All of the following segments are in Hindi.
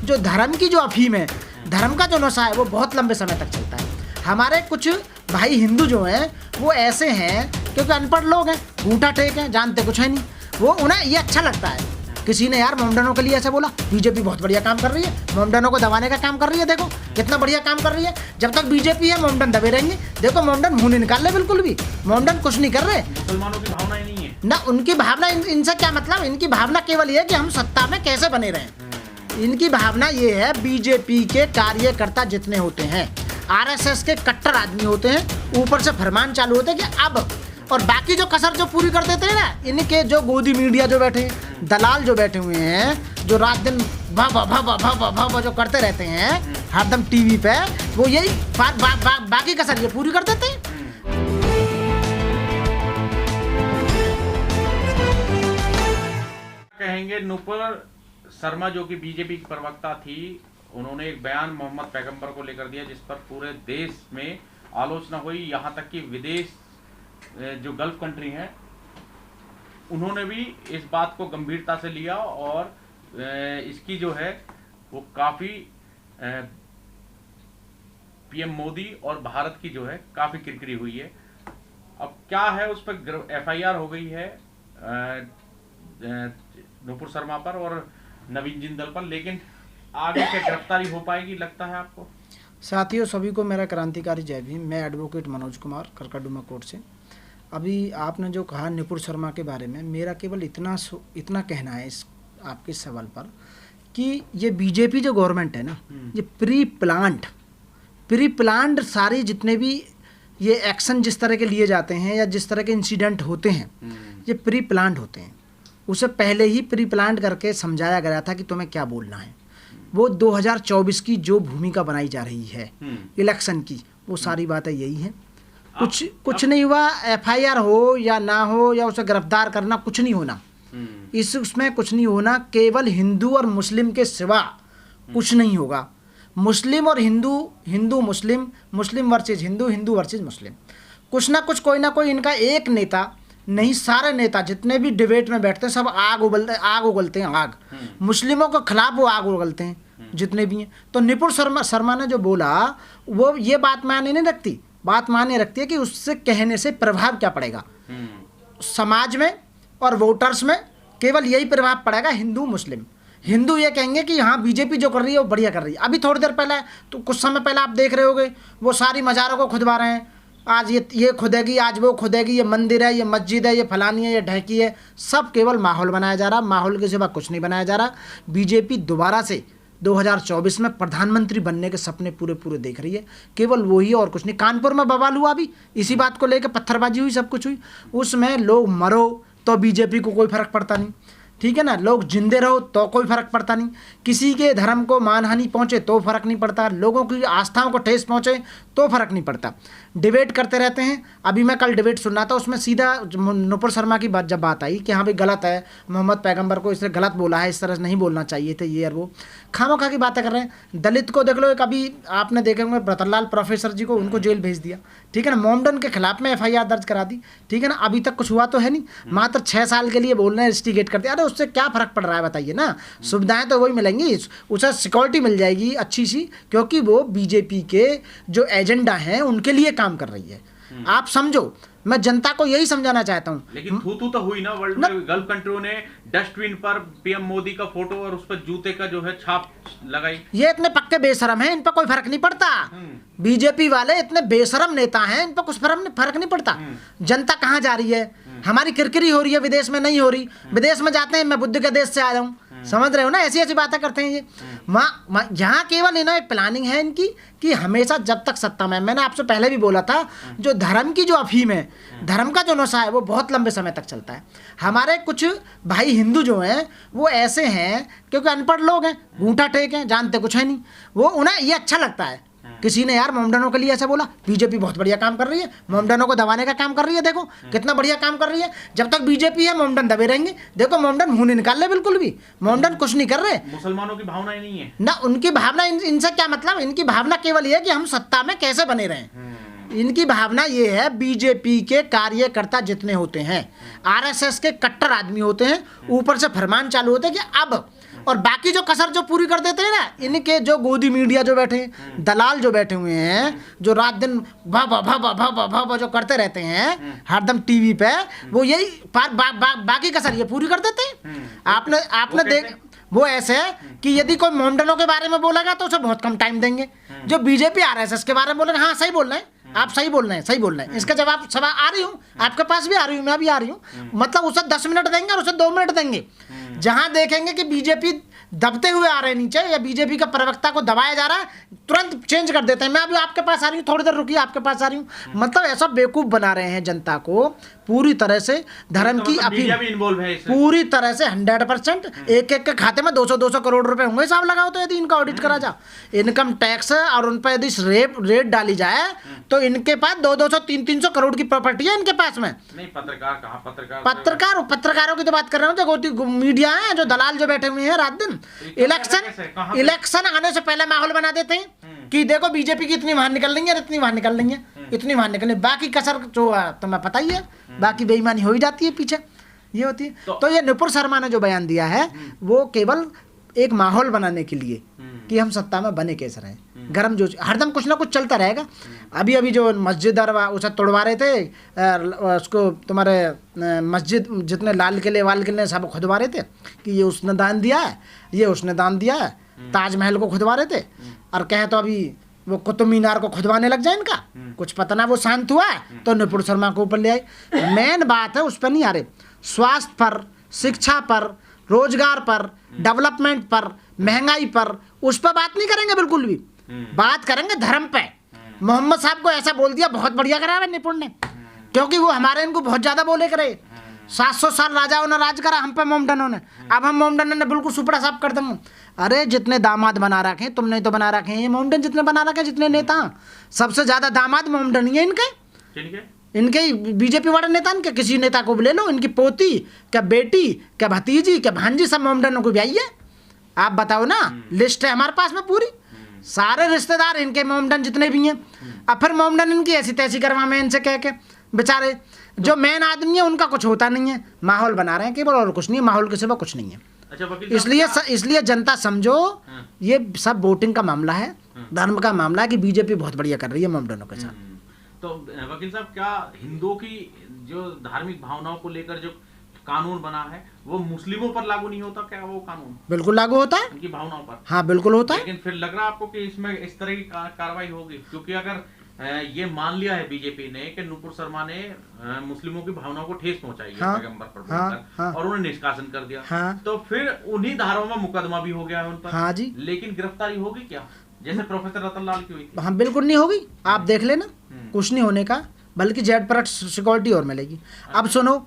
जो धर्म की जो अफीम है, धर्म का जो नशा है वो बहुत लंबे समय तक चलता है। हमारे कुछ भाई हिंदू जो हैं वो ऐसे हैं, क्योंकि अनपढ़ लोग हैं, घूंटा टेक हैं, जानते कुछ है नहीं, वो उन्हें ये अच्छा लगता है। किसी ने यार मोमडनों के लिए ऐसा बोला, बीजेपी बहुत बढ़िया काम कर रही है, मोमडनों को दबाने का काम कर रही है, देखो कितना बढ़िया काम कर रही है। जब तक बीजेपी है मोमडन दबे रहेंगे। देखो मोमडन मुंह नहीं निकाल रहे, बिल्कुल भी मोमडन कुछ नहीं कर रहे। मुसलमानों की भावनाएं नहीं है ना, उनकी भावना इनसे क्या मतलब। इनकी भावना केवल ये है कि हम सत्ता में कैसे बने रहें। इनकी भावना ये है, बीजेपी के कार्यकर्ता जितने होते हैं, आरएसएस के कट्टर आदमी होते हैं, ऊपर से फरमान चालू होते हैं कि अब, और बाकी जो कसर जो पूरी कर देते हैं ना, इनके जो गोदी मीडिया जो बैठे हैं, दलाल जो बैठे हुए हैं, जो रात दिन भा जो करते रहते हैं हरदम टीवी पे, वो यही बाकी कसर ये पूरी कर देते हैं। कहेंगे नुपुर शर्मा जो कि बीजेपी की प्रवक्ता थी, उन्होंने एक बयान मोहम्मद पैगंबर को लेकर दिया जिस पर पूरे देश में आलोचना हुई, यहाँ तक कि विदेश जो गल्फ कंट्री हैं उन्होंने भी इस बात को गंभीरता से लिया और इसकी जो है वो काफ़ी पीएम मोदी और भारत की जो है काफ़ी किरकिरी हुई है। अब क्या है, उस पर एफआईआर हो गई है नुपुर शर्मा पर और नवीन जिंदल पर, लेकिन आगे क्या गिरफ्तारी हो पाएगी लगता है आपको? साथियों, सभी को मेरा क्रांतिकारी जय भीम। मैं एडवोकेट मनोज कुमार, करकड़डुमा कोर्ट से। अभी आपने जो कहा नुपुर शर्मा के बारे में, मेरा केवल इतना कहना है इस आपके सवाल पर कि ये बीजेपी जो गवर्नमेंट है ना, ये प्री प्लान्ड सारे जितने भी ये एक्शन जिस तरह के लिए जाते हैं या जिस तरह के इंसिडेंट होते हैं, ये प्री प्लान्ड होते हैं। उसे पहले ही प्री प्लान्ड करके समझाया गया था कि तुम्हें क्या बोलना है। वो 2024 की जो भूमिका बनाई जा रही है इलेक्शन की, वो सारी बातें यही हैं। कुछ नहीं हुआ, एफआईआर हो या ना हो या उसे गिरफ्तार करना, कुछ नहीं होना उसमें कुछ नहीं होना। केवल हिंदू और मुस्लिम के सिवा कुछ नहीं होगा। मुस्लिम और हिंदू, हिंदू मुस्लिम, मुस्लिम वर्सेज हिंदू, हिंदू वर्सेज मुस्लिम, कुछ ना कुछ कोई ना कोई इनका एक नेता नहीं, सारे नेता जितने भी डिबेट में बैठते हैं सब आग उगलते हैं आग। मुस्लिमों के खिलाफ वो आग उगलते हैं जितने भी हैं। तो नुपुर शर्मा ने जो बोला वो ये बात मायने नहीं रखती। बात मायने रखती है कि उससे कहने से प्रभाव क्या पड़ेगा समाज में और वोटर्स में। केवल यही प्रभाव पड़ेगा, हिंदू मुस्लिम। हिंदू ये कहेंगे कि हाँ बीजेपी जो कर रही है वो बढ़िया कर रही है। अभी थोड़ी देर पहले, तो कुछ समय पहले आप देख रहे होगे, वो सारी मज़ारों को खुदवा रहे हैं। आज ये खुदेगी, आज वो खुदेगी, ये मंदिर है, ये मस्जिद है, ये फलानी है, ये ढहकी है। सब केवल माहौल बनाया जा रहा, माहौल के सिवा कुछ नहीं बनाया जा रहा। बीजेपी दोबारा से 2024 में प्रधानमंत्री बनने के सपने पूरे देख रही है, केवल वही और कुछ नहीं। कानपुर में बवाल हुआ अभी इसी बात को लेकर, पत्थरबाजी हुई, सब कुछ हुई, उसमें लोग मरो तो बीजेपी को कोई फर्क पड़ता नहीं, ठीक है ना। लोग जिंदे रहो तो कोई फर्क पड़ता नहीं, किसी के धर्म को मानहानि पहुंचे तो फर्क नहीं पड़ता, लोगों की आस्थाओं को ठेस पहुंचे तो फर्क नहीं पड़ता। डिबेट करते रहते हैं। अभी मैं कल डिबेट सुन रहा था, उसमें सीधा नुपुर शर्मा की जब बात आई कि हाँ भाई गलत है, मोहम्मद पैगंबर को इसने गलत बोला है, इस तरह से नहीं बोलना चाहिए थे, ये और वो खामोखा की बातें कर रहे हैं। दलित को देख लो, एक अभी आपने देखे होंगे रतनलाल प्रोफेसर जी को, उनको जेल भेज दिया, ठीक है ना। मोमडन के खिलाफ में एफआईआर दर्ज करा दी, ठीक है ना। अभी तक कुछ हुआ तो है नहीं, मात्र 6 साल के लिए बोल रहे हैं, इंस्टिगेट करते। अरे उससे क्या फर्क पड़ रहा है बताइए ना। सुविधाएं तो वही मिलेंगी, उसे सिक्योरिटी मिल जाएगी अच्छी सी, क्योंकि वो बीजेपी के जो एजेंडा हैं उनके लिए काम कर रही है। आप समझो, मैं जनता को यही समझाना चाहता हूँ। लेकिन थू तो हुई ना वर्ल्ड में, गल्फ कंट्रियों ने डस्टबिन पर पीएम मोदी का फोटो और उस पर जूते का जो है छाप लगाई। ये इतने पक्के बेशरम हैं, इन पर कोई फर्क नहीं पड़ता। बीजेपी वाले इतने बेशरम नेता हैं, इन पर कुछ फर्क नहीं पड़ता। जनता कहाँ जा रही है, हमारी किरकिरी हो रही है, विदेश में नहीं हो रही। विदेश में जाते हैं, मैं बुद्ध के देश से आया हूँ, समझ रहे हो ना, ऐसी बातें करते हैं ये। यहाँ केवल इन्हें एक प्लानिंग है इनकी कि हमेशा जब तक सत्ता में, मैंने आपसे पहले भी बोला था, जो धर्म की जो अफीम है, धर्म का जो नशा है वो बहुत लंबे समय तक चलता है। हमारे कुछ भाई हिंदू जो हैं वो ऐसे हैं, क्योंकि अनपढ़ लोग हैं, घूंटा टेक हैं, जानते कुछ है नहीं, वो उन्हें ये अच्छा लगता है। किसी ने यार मोमडनों के लिए ऐसा बोला, बीजेपी बहुत बढ़िया काम कर रही है, मोमडनों को दबाने का काम कर रही है, देखो कितना बढ़िया काम कर रही है। जब तक बीजेपी है मोमडन दबे रहेंगे। देखो मोमडन मुंह नहीं निकाल रहे, बिल्कुल भी मोमडन कुछ नहीं कर रहे। मुसलमानों की भावनाएं नहीं है ना, उनकी भावना इनसे क्या मतलब। इनकी भावना केवल ये है कि हम सत्ता में कैसे बने रहें। इनकी भावना ये है, बीजेपी के कार्यकर्ता जितने होते हैं, आरएसएस के कट्टर आदमी होते हैं, ऊपर से फरमान चालू होते हैं कि अब, और बाकी जो कसर जो पूरी कर देते हैं ना, इनके जो गोदी मीडिया जो बैठे हैं, दलाल जो बैठे हुए हैं, जो रात दिन भा जो करते रहते हैं हरदम टीवी पे, वो यही बाकी कसर ये पूरी कर देते हैं। आपने देख, वो ऐसे है कि यदि कोई मोमडनों के बारे में बोलेगा तो उसे बहुत कम टाइम देंगे, जो बीजेपी आरएसएस के बारे में बोलेगा हाँ सही बोल रहे हैं आप, सही बोल रहे हैं, सही बोल रहे हैं, इसका जवाब सवाल आ रही हूँ, आपके पास भी आ रही हूँ, मैं भी आ रही हूँ, मतलब उसे 10 मिनट देंगे और उसे 2 मिनट देंगे। जहां देखेंगे कि बीजेपी दबते हुए आ रहे हैं नीचे, या बीजेपी का प्रवक्ता को दबाया जा रहा है, तुरंत चेंज कर देते हैं, मैं अभी आपके पास आ रही हूँ, थोड़ी देर रुकिए, आपके पास आ रही हूँ। मतलब ऐसा बेवकूफ बना रहे हैं जनता को, पूरी तरह से धर्म की अपील पूरी तरह से 100%। एक एक के खाते में 200-200 करोड़ रुपए होंगे, हिसाब लगाओ तो, यदि इनका ऑडिट करा जा, इनकम टैक्स और उन पर यदि रेट डाली जाए तो इनके पास 200-300 करोड़ की प्रॉपर्टी है इनके पास में। नहीं, पत्रकार कहाँ, पत्रकारों की तो बात कर रहा हूँ, जो मीडिया है, जो दलाल जो बैठे हुए हैं रात दिन, इलेक्शन आने से पहले माहौल बना देते हैं कि देखो बीजेपी की इतनी वहां निकल रही है, इतनी वहां निकल रही है, इतनी वहां निकल रही है, बाकी कसर जो तुम्हें पता ही है, बाकी बेईमानी हो ही जाती है पीछे, ये होती है। तो ये नुपुर शर्मा ने जो बयान दिया है वो केवल एक माहौल बनाने के लिए कि हम सत्ता में बने कैसे रहे, गरम जो हरदम कुछ ना कुछ चलता रहेगा। अभी जो मस्जिद उसे तोड़वा रहे थे, उसको तुम्हारे मस्जिद जितने लाल किले सब खुदवा रहे थे कि ये उसने दान दिया है, ये उसने दान दिया है, ताजमहल को खुदवा रहे थे, और कहे तो अभी वो कुतुब मीनार को खुदवाने लग जाए इनका, कुछ पता ना वो शांत हुआ है तो नुपुर शर्मा को ऊपर ले आए। मेन बात है उस पर नहीं आ रहे, स्वास्थ्य पर, शिक्षा पर, रोजगार पर, डेवलपमेंट पर, महंगाई पर, उस पर बात नहीं करेंगे बिल्कुल भी, बात करेंगे धर्म पे। मोहम्मद साहब को ऐसा बोल दिया, बहुत बढ़िया करा है निपुण ने, क्योंकि वो हमारे इनको बहुत ज्यादा बोले करे, 700 साल राजाओं ने राज करा हम पे मोमडनों ने, अब हम मोमडनों ने बिल्कुल सुपड़ा साफ कर देंगे। अरे जितने दामाद बना रखे तुमने तो बना रखे हैं, ये मोमडन जितने बना रखे, जितने नेता, सबसे ज्यादा दामाद मोमडन ही है इनके बीजेपी वाले नेता, इनके किसी नेता को ले लो, इनकी पोती क्या बेटी क्या भतीजी क्या भांजी सब मोमडनों को भी आई है। आप बताओ ना, लिस्ट है हमारे पास में पूरी, सारे रिश्तेदार इनके मोमडन जितने भी हैं। अब फिर मोमडन इनकी ऐसी तैसी करवा में इनसे कह के, बेचारे जो मेन आदमी है उनका कुछ होता नहीं है, माहौल बना रहे हैं केवल, और कुछ नहीं है, माहौल के सिवा कुछ नहीं है। अच्छा, इसलिए जनता समझो ये सब वोटिंग का मामला है, धर्म का मामला है कि बीजेपी बहुत बढ़िया कर रही है मोमडनों के साथ। तो वकील साहब, क्या हिंदुओं की जो धार्मिक भावनाओं को लेकर जो कानून बना है वो मुस्लिमों पर लागू नहीं होता क्या? वो कानून बिल्कुल लागू होता है उनकी भावनाओं पर। हाँ बिल्कुल होता है, लेकिन फिर लग रहा है आपको कि इसमें इस तरह की कार्रवाई होगी, क्योंकि अगर ये मान लिया है बीजेपी ने कि नुपुर शर्मा ने मुस्लिमों की भावनाओं को ठेस पहुंचाई है, पैगंबर पर बोलकर, और उन्हें निष्कासन कर दिया, तो फिर उन्हीं धाराओं में मुकदमा भी हो गया है उन पर। हाँ जी, लेकिन गिरफ्तारी होगी क्या, जैसे प्रोफेसर रतन लाल की हुई थी? हाँ बिल्कुल नहीं होगी, आप देख लेना, कुछ नहीं होने का, बल्कि जेड पर सिक्योरिटी और मिलेगी। अब सुनो,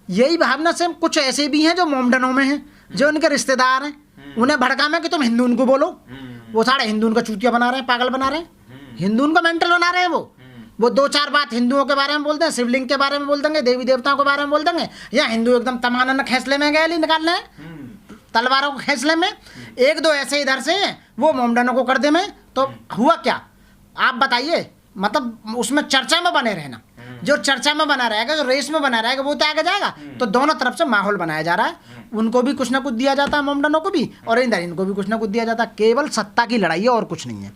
यही भावना से कुछ ऐसे भी हैं जो मोमडनों में हैं, जो उनके रिश्तेदार हैं, उन्हें भड़का में कि तुम हिंदू उनको बोलो, वो सारे हिंदू उनका चूतिया बना रहे हैं, पागल बना रहे हैं, हिंदू उनका मेंटल बना रहे हैं। वो 2-4 बात हिंदुओं के बारे में बोलते हैं, शिवलिंग के बारे में बोल देंगे, देवी देवताओं के बारे में बोल देंगे, या हिंदू एकदम तमाना खेसले में गए निकाल रहे हैं, तलवारों को खेसले में। 1-2 ऐसे इधर से हैं, वो मोमडनों को कर दे में, तो हुआ क्या आप बताइए? मतलब उसमें चर्चा में बने रहना, जो चर्चा में बना रहेगा, जो रेस में बना रहेगा, वो तो आगे जाएगा। तो दोनों तरफ से माहौल बनाया जा रहा है, उनको भी कुछ ना कुछ दिया जाता है, मोमडनों को भी, और इनको भी कुछ ना कुछ दिया जाता है। केवल सत्ता की लड़ाई है और कुछ नहीं है,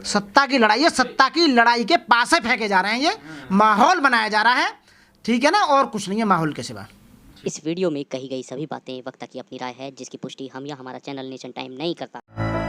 सत्ता की लड़ाई है, सत्ता की लड़ाई के पासे फेंके जा रहे हैं, ये माहौल बनाया जा रहा है, ठीक है ना, और कुछ नहीं है माहौल के सिवा। इस वीडियो में कही गई सभी बातें वक्ता की अपनी राय है, जिसकी पुष्टि हम या हमारा चैनल नेशन टाइम नहीं करता।